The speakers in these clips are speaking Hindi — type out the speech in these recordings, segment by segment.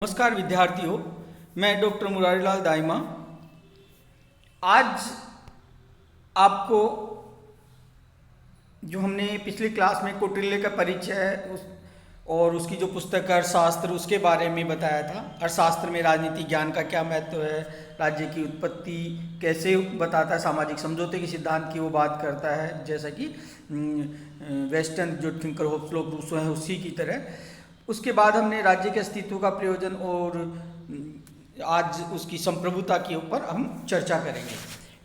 नमस्कार विद्यार्थियों, मैं डॉक्टर मुरारीलाल दाइमा आज आपको जो हमने पिछली क्लास में कौटिल्य का परिचय और उसकी जो पुस्तक है अर्थशास्त्र उसके बारे में बताया था। अर्थशास्त्र में राजनीतिक ज्ञान का क्या महत्व है, राज्य की उत्पत्ति कैसे बताता है, सामाजिक समझौते के सिद्धांत की वो बात करता है, जैसा कि वेस्टर्न जो थिंकर होप्स रूसो हैं उसी की तरह। उसके बाद हमने राज्य के अस्तित्व का प्रयोजन और आज उसकी संप्रभुता के ऊपर हम चर्चा करेंगे।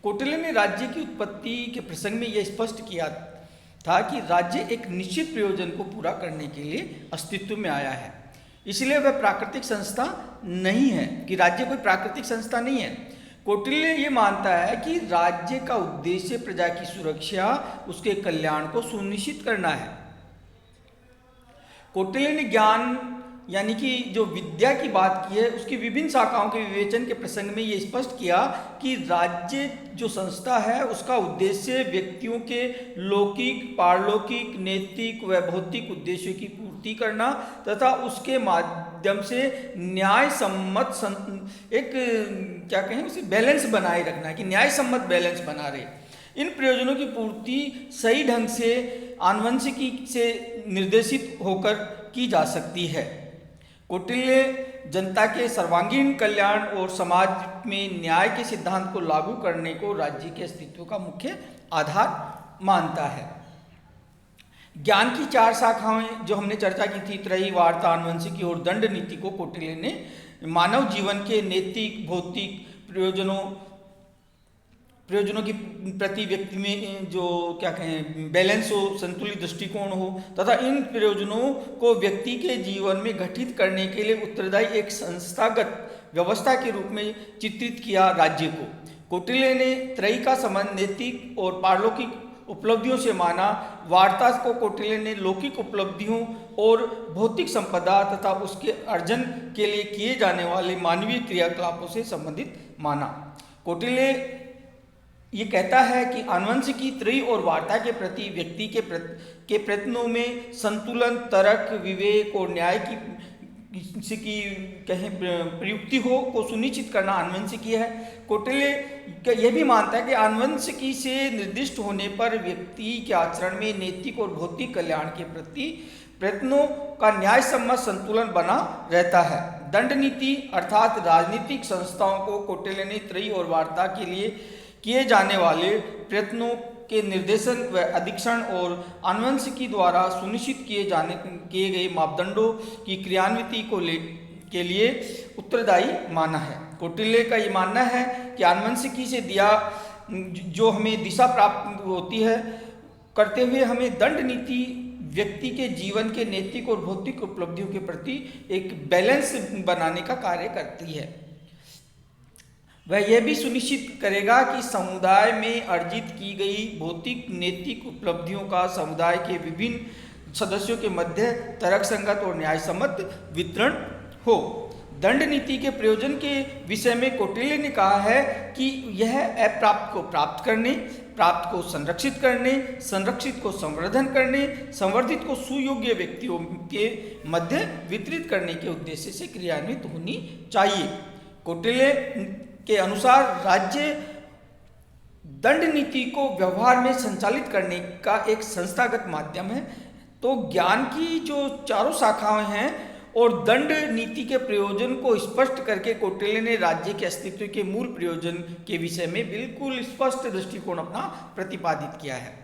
कौटिल्य ने राज्य की उत्पत्ति के प्रसंग में यह स्पष्ट किया था कि राज्य एक निश्चित प्रयोजन को पूरा करने के लिए अस्तित्व में आया है, इसलिए वह प्राकृतिक संस्था नहीं है, कि राज्य कोई प्राकृतिक संस्था नहीं है। कौटिल्य ये मानता है कि राज्य का उद्देश्य प्रजा की सुरक्षा, उसके कल्याण को सुनिश्चित करना है। कौटिल्य ने ज्ञान यानी कि जो विद्या की बात की है उसकी विभिन्न शाखाओं के विवेचन के प्रसंग में ये स्पष्ट किया कि राज्य जो संस्था है उसका उद्देश्य व्यक्तियों के लौकिक, पारलौकिक, नैतिक व भौतिक उद्देश्यों की पूर्ति करना तथा उसके माध्यम से न्याय सम्मत एक क्या कहें उसे बैलेंस बनाए रखना है, कि न्याय सम्मत बैलेंस बना रहे। इन प्रयोजनों की पूर्ति सही ढंग से आनुवंशिकी से निर्देशित होकर की जा सकती है। कौटिल्य जनता के सर्वांगीण कल्याण और समाज में न्याय के सिद्धांत को लागू करने को राज्य के अस्तित्व का मुख्य आधार मानता है। ज्ञान की चार शाखाएं जो हमने चर्चा की थी, त्रयी, वार्ता, आनुवंशिकी और दंड नीति को कौटिल्य ने मानव जीवन के नैतिक, भौतिक प्रयोजनों की प्रति व्यक्ति में जो क्या कहें बैलेंस हो, संतुलित दृष्टिकोण हो तथा इन प्रयोजनों को व्यक्ति के जीवन में घटित करने के लिए उत्तरदायी एक संस्थागत व्यवस्था के रूप में चित्रित किया राज्य को। कौटिल्य ने त्रयी का संबंध नैतिक और पारलौकिक उपलब्धियों से माना। वार्ता को कौटिल्य ने लौकिक उपलब्धियों और भौतिक संपदा तथा उसके अर्जन के लिए किए जाने वाले मानवीय क्रियाकलापों से संबंधित माना। कौटिल्य ये कहता है कि आनुवंशिकी, त्रयी और वार्ता के प्रति व्यक्ति के प्रयत्नों में संतुलन, तर्क, विवेक और न्याय की कहें प्रयुक्ति हो को सुनिश्चित करना आनुवंशिकी है। कौटिल्य यह भी मानता है कि आनुवंशिकी से निर्दिष्ट होने पर व्यक्ति के आचरण में नैतिक और भौतिक कल्याण के प्रति प्रयत्नों का न्याय सम्मत संतुलन बना रहता है। दंड नीति अर्थात राजनीतिक संस्थाओं को कौटिल्य ने त्रयी और वार्ता के लिए किए जाने वाले प्रयत्नों के निर्देशन व अधीक्षण और आनुवंशिकी द्वारा सुनिश्चित किए गए मापदंडों की क्रियान्विति के लिए उत्तरदायी माना है। कौटिल्य का ये मानना है कि आनुवंशिकी से दिया जो हमें दिशा प्राप्त होती है करते हुए हमें दंड नीति व्यक्ति के जीवन के नैतिक और भौतिक उपलब्धियों के प्रति एक बैलेंस बनाने का कार्य करती है। वह यह भी सुनिश्चित करेगा कि समुदाय में अर्जित की गई भौतिक नैतिक उपलब्धियों का समुदाय के विभिन्न सदस्यों के मध्य तर्कसंगत और न्यायसम्मत वितरण हो। दंड नीति के प्रयोजन के विषय में कौटिल्य ने कहा है कि यह अप्राप्त को प्राप्त करने, प्राप्त को संरक्षित करने, संरक्षित को संवर्धन करने, संवर्धित को सुयोग्य व्यक्तियों के मध्य वितरित करने के उद्देश्य से क्रियान्वित होनी चाहिए। कौटिल्य के अनुसार राज्य दंड नीति को व्यवहार में संचालित करने का एक संस्थागत माध्यम है। तो ज्ञान की जो चारों शाखाएं हैं और दंड नीति के प्रयोजन को स्पष्ट करके कौटिल्य ने राज्य के अस्तित्व के मूल प्रयोजन के विषय में बिल्कुल स्पष्ट दृष्टिकोण अपना प्रतिपादित किया है।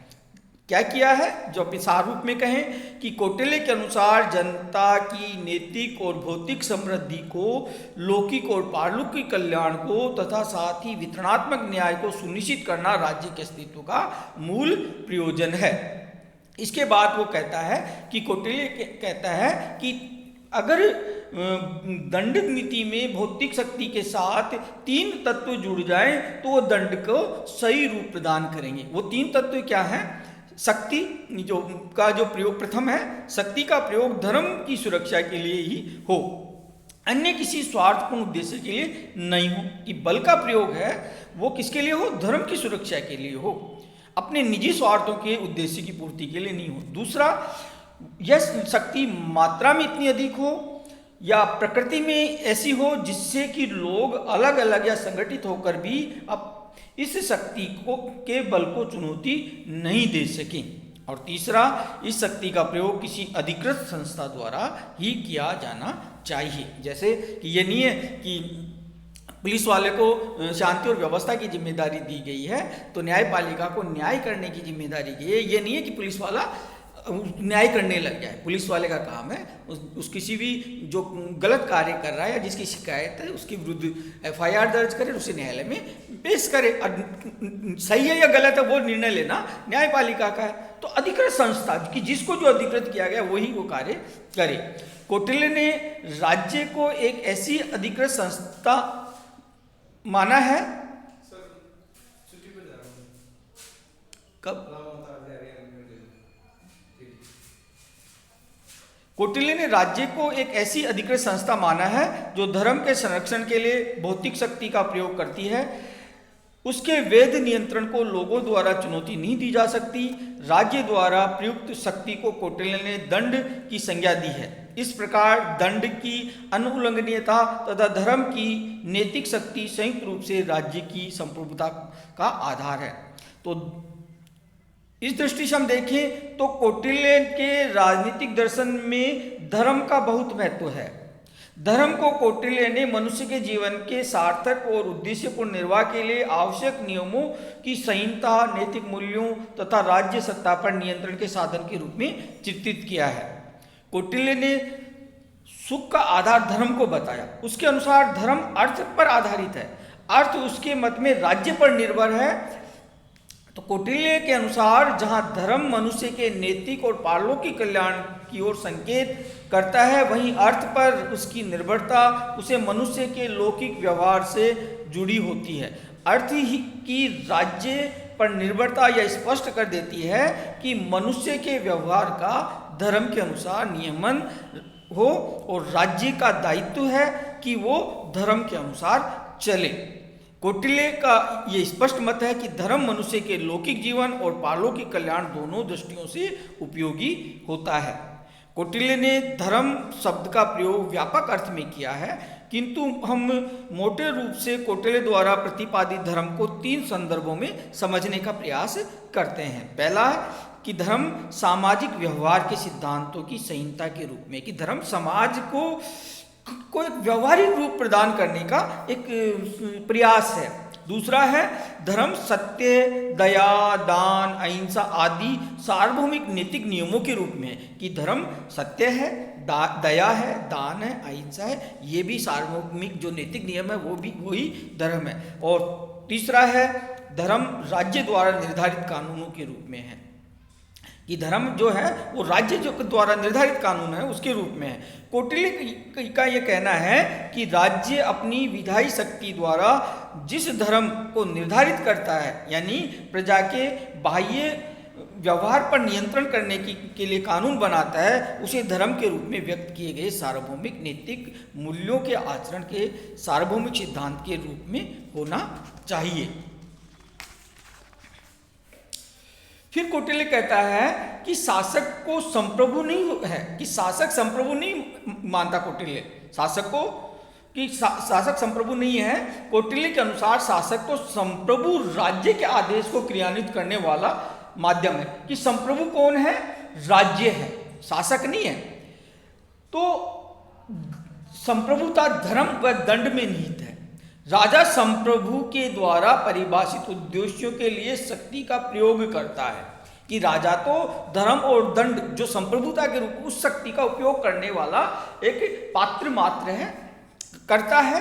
क्या किया है, जो अपने सार रूप में कहें कि कौटिल्य के अनुसार जनता की नैतिक और भौतिक समृद्धि को, लौकिक और पारलौकिक कल्याण को तथा साथ ही वितरणात्मक न्याय को सुनिश्चित करना राज्य के अस्तित्व का मूल प्रयोजन है। इसके बाद वो कहता है कि कौटिल्य कहता है कि अगर दंड नीति में भौतिक शक्ति के साथ तीन तत्व जुड़ जाएं तो वो दंड को सही रूप प्रदान करेंगे। वो तीन तत्व क्या हैं? शक्ति जो प्रयोग प्रथम है, शक्ति का प्रयोग धर्म की सुरक्षा के लिए ही हो, अन्य किसी स्वार्थपूर्ण उद्देश्य के लिए नहीं हो। कि बल का प्रयोग है वो किसके लिए हो? धर्म की सुरक्षा के लिए हो, अपने निजी स्वार्थों के उद्देश्य की पूर्ति के लिए नहीं हो। दूसरा, यह शक्ति मात्रा में इतनी अधिक हो या प्रकृति में ऐसी हो जिससे कि लोग अलग अलग या संगठित होकर भी अब इस शक्ति को के बल को चुनौती नहीं दे सकें। और तीसरा, इस शक्ति का प्रयोग किसी अधिकृत संस्था द्वारा ही किया जाना चाहिए। जैसे कि ये नहीं है कि पुलिस वाले को शांति और व्यवस्था की जिम्मेदारी दी गई है तो न्यायपालिका को न्याय करने की जिम्मेदारी दी है। ये नहीं है कि पुलिस वाला न्याय करने लग जाए। पुलिस वाले का काम है उस किसी भी जो गलत कार्य कर रहा है या जिसकी शिकायत है उसके विरुद्ध एफआईआर दर्ज करे, उसे न्यायालय में पेश करे। सही है या गलत है वो निर्णय लेना न्यायपालिका का है। तो अधिकृत संस्था कि जिसको जो अधिकृत किया गया वही वो कार्य करे। कौटिल्य ने राज्य को एक ऐसी अधिकृत संस्था माना है। कब? कौटिल्य ने राज्य को एक ऐसी अधिकृत संस्था माना है जो धर्म के संरक्षण के लिए भौतिक शक्ति का प्रयोग करती है। उसके वैध नियंत्रण को लोगों द्वारा चुनौती नहीं दी जा सकती। राज्य द्वारा प्रयुक्त शक्ति को कौटिल्य ने दंड की संज्ञा दी है। इस प्रकार दंड की अनुउल्लंघनीयता तथा धर्म की नैतिक शक्ति संयुक्त रूप से राज्य की संप्रभुता का आधार है। तो इस दृष्टि से हम देखें तो कौटिल्य के राजनीतिक दर्शन में धर्म का बहुत महत्व है। धर्म को कौटिल्य ने मनुष्य के जीवन के सार्थक और उद्देश्यपूर्ण निर्वाह के लिए आवश्यक नियमों की संहिता, नैतिक मूल्यों तथा राज्य सत्ता पर नियंत्रण के साधन के रूप में चित्रित किया है। कौटिल्य ने सुख का आधार धर्म को बताया। उसके अनुसार धर्म अर्थ पर आधारित है, अर्थ उसके मत में राज्य पर निर्भर है। तो कौटिल्य के अनुसार जहां धर्म मनुष्य के नैतिक और पारलौकिक कल्याण की ओर संकेत करता है, वहीं अर्थ पर उसकी निर्भरता उसे मनुष्य के लौकिक व्यवहार से जुड़ी होती है। अर्थ ही की राज्य पर निर्भरता यह स्पष्ट कर देती है कि मनुष्य के व्यवहार का धर्म के अनुसार नियमन हो और राज्य का दायित्व है कि वो धर्म के अनुसार चले। कौटिल्य का ये स्पष्ट मत है कि धर्म मनुष्य के लौकिक जीवन और पारलौकिक कल्याण दोनों दृष्टियों से उपयोगी होता है। कौटिल्य ने धर्म शब्द का प्रयोग व्यापक अर्थ में किया है, किंतु हम मोटे रूप से कौटिल्य द्वारा प्रतिपादित धर्म को 3 संदर्भों में समझने का प्रयास करते हैं। पहला है कि धर्म सामाजिक व्यवहार के सिद्धांतों की संहिता के रूप में, कि धर्म समाज को एक व्यवहारिक रूप प्रदान करने का एक प्रयास है। दूसरा है धर्म सत्य, दया, दान, अहिंसा आदि सार्वभौमिक नैतिक नियमों के रूप में, कि धर्म सत्य है, दया है, दान है, अहिंसा है, ये भी सार्वभौमिक जो नैतिक नियम है वो भी वही धर्म है। और तीसरा है धर्म राज्य द्वारा निर्धारित कानूनों के रूप में है, कि धर्म जो है वो राज्य जो द्वारा निर्धारित कानून है उसके रूप में है। कौटिल्य का ये कहना है कि राज्य अपनी विधायी शक्ति द्वारा जिस धर्म को निर्धारित करता है, यानी प्रजा के बाह्य व्यवहार पर नियंत्रण करने के लिए कानून बनाता है, उसे धर्म के रूप में व्यक्त किए गए सार्वभौमिक नैतिक मूल्यों के आचरण के सार्वभौमिक सिद्धांत के रूप में होना चाहिए। फिर कौटिल्य कहता है कि शासक को संप्रभु नहीं है, कि शासक संप्रभु नहीं मानता कौटिल्य शासक को, कि शासक संप्रभु नहीं है। कौटिल्य के अनुसार शासक तो संप्रभु राज्य के आदेश को क्रियान्वित करने वाला माध्यम है, कि संप्रभु कौन है? राज्य है, शासक नहीं है। तो संप्रभुता धर्म व दंड में निहित है। राजा संप्रभु के द्वारा परिभाषित उद्देश्यों के लिए शक्ति का प्रयोग करता है, कि राजा तो धर्म और दंड जो संप्रभुता के रूप में उस शक्ति का उपयोग करने वाला एक पात्र मात्र है, करता है।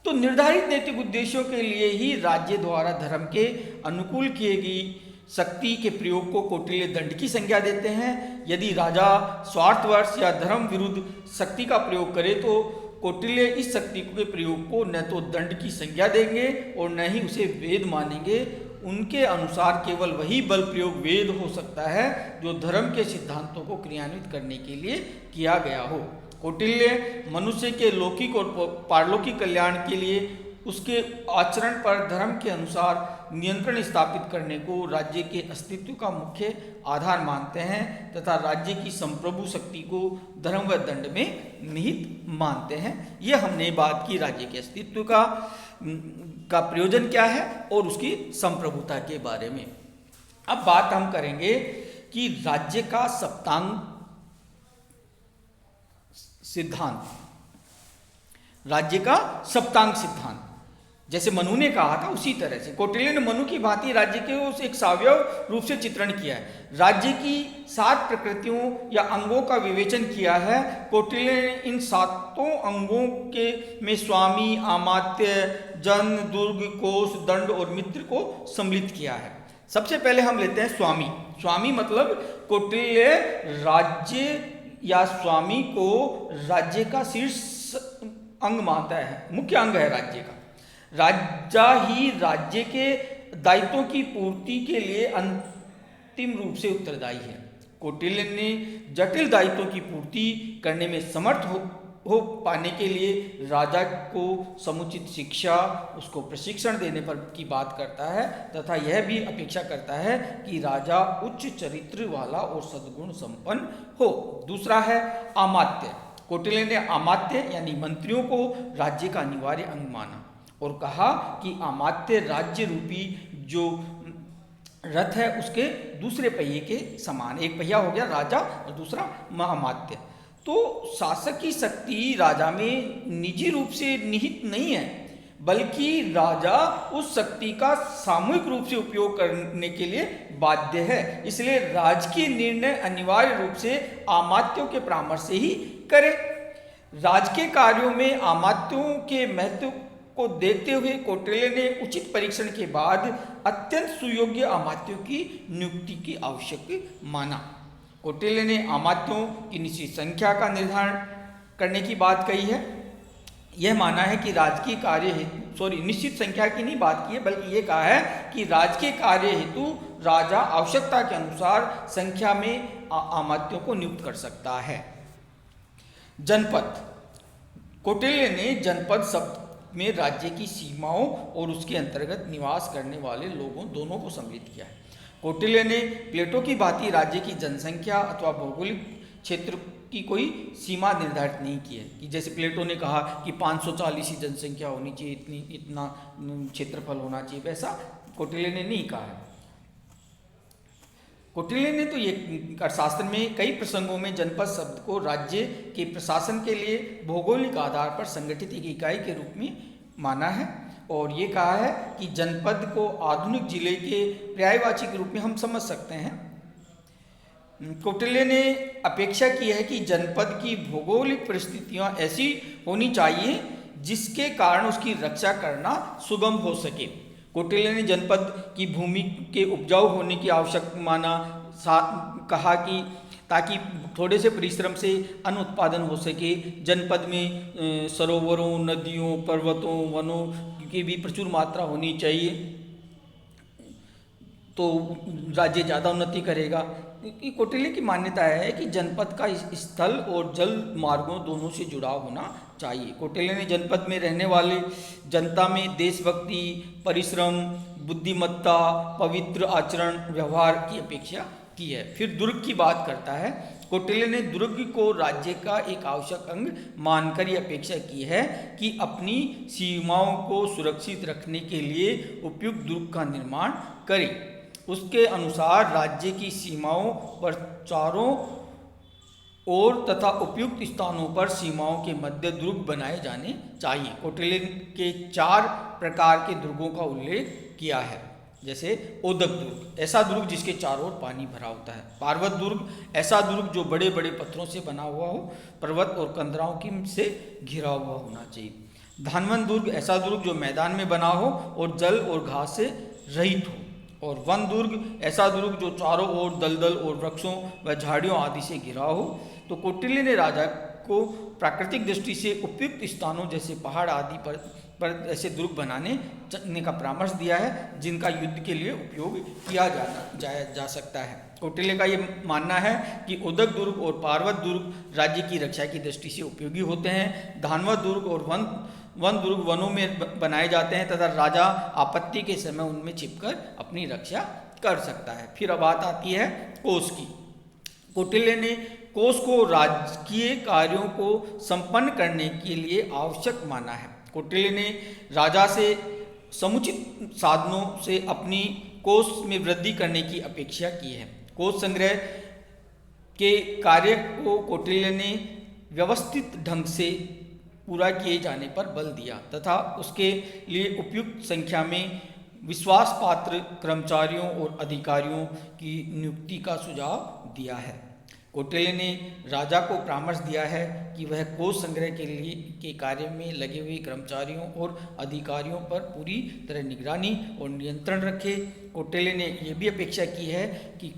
तो निर्धारित नैतिक उद्देश्यों के लिए ही राज्य द्वारा धर्म के अनुकूल किए गई शक्ति के प्रयोग को कौटिल्य दंड की संज्ञा देते हैं। यदि राजा स्वार्थवश या धर्म विरुद्ध शक्ति का प्रयोग करे तो कौटिल्य इस शक्ति के प्रयोग को न तो दंड की संज्ञा देंगे और न ही उसे वेद मानेंगे। उनके अनुसार केवल वही बल प्रयोग वेद हो सकता है जो धर्म के सिद्धांतों को क्रियान्वित करने के लिए किया गया हो। कौटिल्य मनुष्य के लौकिक और पारलौकिक कल्याण के लिए उसके आचरण पर धर्म के अनुसार नियंत्रण स्थापित करने को राज्य के अस्तित्व का मुख्य आधार मानते हैं तथा राज्य की संप्रभु शक्ति को धर्म व दंड में निहित मानते हैं। यह हमने बात की राज्य के अस्तित्व का प्रयोजन क्या है और उसकी संप्रभुता के बारे में। अब बात हम करेंगे कि राज्य का सप्तांग सिद्धांत, राज्य का सप्तांग सिद्धांत, जैसे मनु ने कहा था उसी तरह से कौटिल्य ने मनु की भांति राज्य के उस एक सावयव रूप से चित्रण किया है। राज्य की 7 प्रकृतियों या अंगों का विवेचन किया है। कौटिल्य ने इन 7 अंगों के में स्वामी, अमात्य, जन, दुर्ग, कोष, दंड और मित्र को सम्मिलित किया है। सबसे पहले हम लेते हैं स्वामी। स्वामी मतलब कौटिल्य राज्य या स्वामी को राज्य का शीर्ष अंग मानता है, मुख्य अंग है राज्य का। राजा ही राज्य के दायित्वों की पूर्ति के लिए अंतिम रूप से उत्तरदायी है। कौटिल्य ने जटिल दायित्वों की पूर्ति करने में समर्थ हो पाने के लिए राजा को समुचित शिक्षा, उसको प्रशिक्षण देने पर की बात करता है तथा यह भी अपेक्षा करता है कि राजा उच्च चरित्र वाला और सद्गुण संपन्न हो। दूसरा है अमात्य। कौटिल्य ने अमात्य यानी मंत्रियों को राज्य का अनिवार्य अंग माना और कहा कि अमात्य राज्य रूपी जो रथ है उसके दूसरे पहिए के समान। एक पहिया हो गया राजा और दूसरा अमात्य। तो शासक की शक्ति राजा में निजी रूप से निहित नहीं है, बल्कि राजा उस शक्ति का सामूहिक रूप से उपयोग करने के लिए बाध्य है। इसलिए राजकीय निर्णय अनिवार्य रूप से अमात्यों के परामर्श से ही करे। राजकीय कार्यों में अमात्यों के महत्व को देखते हुए कौटिल्य ने उचित परीक्षण के बाद अत्यंत सुयोग्य अमात्यों की नियुक्ति की आवश्यक माना। कौटिल्य ने अमात्यों की निश्चित संख्या का निर्धारण करने की बात कही है। यह माना है कि राजकीय कार्य हेतु निश्चित संख्या की नहीं बात की है, बल्कि ये कहा है कि राजकीय कार्य हेतु राजा आवश्यकता के अनुसार संख्या में अमात्यों को नियुक्त कर सकता है। जनपद। कौटिल्य ने जनपद शब्द में राज्य की सीमाओं और उसके अंतर्गत निवास करने वाले लोगों दोनों को सम्मिलित किया है। कौटिल्य ने प्लेटो की भांति राज्य की जनसंख्या अथवा भौगोलिक क्षेत्र की कोई सीमा निर्धारित नहीं की है कि जैसे प्लेटो ने कहा कि 540 ही जनसंख्या होनी चाहिए, इतना क्षेत्रफल होना चाहिए, वैसा कौटिल्य ने नहीं कहा है। कौटिल्य ने तो ये अर्थशास्त्र में कई प्रसंगों में जनपद शब्द को राज्य के प्रशासन के लिए भौगोलिक आधार पर संगठित एक इकाई के रूप में माना है और ये कहा है कि जनपद को आधुनिक जिले के पर्यायवाची के रूप में हम समझ सकते हैं। कौटिल्य ने अपेक्षा की है कि जनपद की भौगोलिक परिस्थितियां ऐसी होनी चाहिए जिसके कारण उसकी रक्षा करना सुगम हो सके। कौटिल्य ने जनपद की भूमि के उपजाऊ होने की आवश्यक माना, कहा कि ताकि थोड़े से परिश्रम से अन्न उत्पादन हो सके। जनपद में सरोवरों, नदियों, पर्वतों, वनों की भी प्रचुर मात्रा होनी चाहिए तो राज्य ज़्यादा उन्नति करेगा। कौटिल्य की मान्यता है कि जनपद का स्थल और जल मार्गों दोनों से जुड़ाव होना चाहिए। कौटिल्य ने जनपद में रहने वाले जनता में देशभक्ति, परिश्रम, बुद्धिमत्ता, पवित्र आचरण, व्यवहार की अपेक्षा की है। फिर दुर्ग की बात करता है। कौटिल्य ने दुर्ग को राज्य का एक आवश्यक अंग मानकर ये अपेक्षा की है कि अपनी सीमाओं को सुरक्षित रखने के लिए उपयुक्त दुर्ग का निर्माण करे। उसके अनुसार राज्य की सीमाओं पर चारों ओर तथा उपयुक्त स्थानों पर सीमाओं के मध्य दुर्ग बनाए जाने चाहिए। कौटिल्य के 4 प्रकार के दुर्गों का उल्लेख किया है, जैसे ओदक दुर्ग, ऐसा दुर्ग जिसके चारों ओर पानी भरा होता है। पार्वत दुर्ग, ऐसा दुर्ग जो बड़े बड़े पत्थरों से बना हुआ हो, पर्वत और कंदराओं की से घिरा हुआ होना चाहिए। धानवन दुर्ग, ऐसा दुर्ग जो मैदान में बना हो और जल और घास से रहित हो। और वन दुर्ग, ऐसा दुर्ग जो चारों ओर दलदल और वृक्षों व झाड़ियों आदि से घिरा हो। तो कौटिल्य ने राजा को प्राकृतिक दृष्टि से उपयुक्त स्थानों जैसे पहाड़ आदि पर ऐसे दुर्ग बनाने का परामर्श दिया है जिनका युद्ध के लिए उपयोग किया जा सकता है। कौटिल्य का ये मानना है कि उदक दुर्ग और पार्वत दुर्ग राज्य की रक्षा की दृष्टि से उपयोगी होते हैं। धानवा दुर्ग और वन दुर्ग वनों में बनाए जाते हैं तथा राजा आपत्ति के समय उनमें छिपकर अपनी रक्षा कर सकता है। फिर अब बात आती है कोष की। कौटिल्य ने कोष को राजकीय कार्यों को संपन्न करने के लिए आवश्यक माना है। कौटिल्य ने राजा से समुचित साधनों से अपनी कोष में वृद्धि करने की अपेक्षा की है। कोष संग्रह के कार्य को कौटिल्य ने व्यवस्थित ढंग से पूरा किए जाने पर बल दिया तथा उसके लिए उपयुक्त संख्या में विश्वास पात्र कर्मचारियों और अधिकारियों की नियुक्ति का सुझाव दिया है। कौटिल्य ने राजा को परामर्श दिया है कि वह कोष संग्रह के कार्य में लगे हुए कर्मचारियों और अधिकारियों पर पूरी तरह निगरानी और नियंत्रण रखे। कौटिल्य ने यह भी अपेक्षा की है कि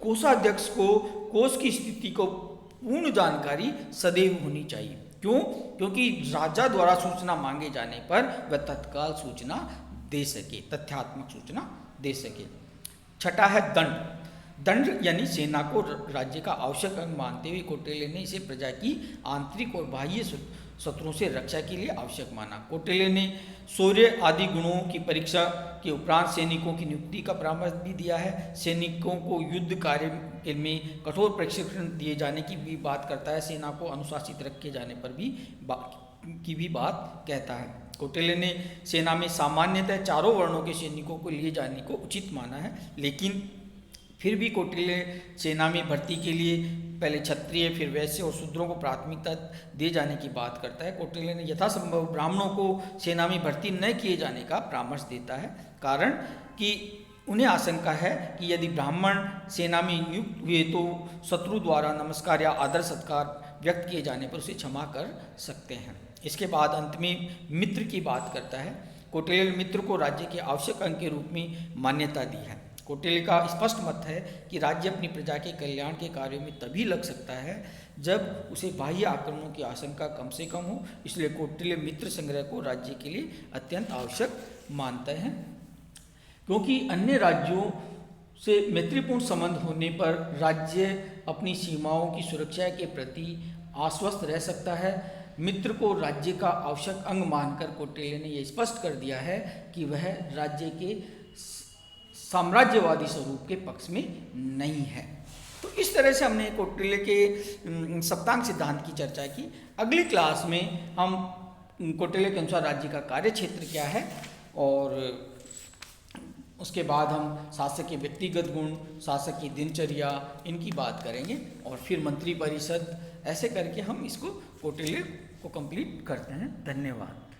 कोषाध्यक्ष को कोष की स्थिति को पूर्ण जानकारी सदैव होनी चाहिए। क्यों? क्योंकि राजा द्वारा सूचना मांगे जाने पर वह तत्काल सूचना दे सके, तथ्यात्मक सूचना दे सके। छठा है दंड। दंड यानी सेना को राज्य का आवश्यक अंग मानते हुए कौटिल्य ने इसे प्रजा की आंतरिक और बाह्य शत्रुओं से रक्षा के लिए आवश्यक माना। कौटिल्य ने शौर्य आदि गुणों की परीक्षा के उपरांत सैनिकों की नियुक्ति का परामर्श भी दिया है। सैनिकों को युद्ध कार्य में कठोर प्रशिक्षण दिए जाने की भी बात करता है। सेना को अनुशासित रखे जाने पर भी बात कहता है। कौटिल्य ने सेना में सामान्यतः चारों वर्णों के सैनिकों को लिए जाने को उचित माना है, लेकिन फिर भी कौटिल्य सेना में भर्ती के लिए पहले क्षत्रिय फिर वैश्य और शूद्रों को प्राथमिकता दिए जाने की बात करता है। कौटिल्य ने यथासंभव ब्राह्मणों को सेना में भर्ती न किए जाने का परामर्श देता है, कारण कि उन्हें आशंका है कि यदि ब्राह्मण सेना में नियुक्त हुए तो शत्रु द्वारा नमस्कार या आदर सत्कार व्यक्त किए जाने पर उसे क्षमा कर सकते हैं। इसके बाद अंत में मित्र की बात करता है। कौटिल्य ने मित्र को राज्य के आवश्यक अंग के रूप में मान्यता दी है। कौटिल्य का स्पष्ट मत है कि राज्य अपनी प्रजा के कल्याण के कार्यों में तभी लग सकता है जब उसे बाह्य आक्रमणों की आशंका कम से कम हो। इसलिए कौटिल्य मित्र संग्रह को राज्य के लिए अत्यंत आवश्यक मानते हैं, क्योंकि अन्य राज्यों से मैत्रीपूर्ण संबंध होने पर राज्य अपनी सीमाओं की सुरक्षा के प्रति आश्वस्त रह सकता है। मित्र को राज्य का आवश्यक अंग मानकर कौटिल्य ने यह स्पष्ट कर दिया है कि वह राज्य के साम्राज्यवादी स्वरूप के पक्ष में नहीं है। तो इस तरह से हमने कौटिल्य के सप्तांग सिद्धांत की चर्चा की। अगली क्लास में हम कौटिल्य के अनुसार राज्य का कार्य क्षेत्र क्या है और उसके बाद हम शासक के व्यक्तिगत गुण, शासक की दिनचर्या, इनकी बात करेंगे और फिर मंत्री परिषद, ऐसे करके हम इसको कौटिल्य को कंप्लीट करते हैं। धन्यवाद।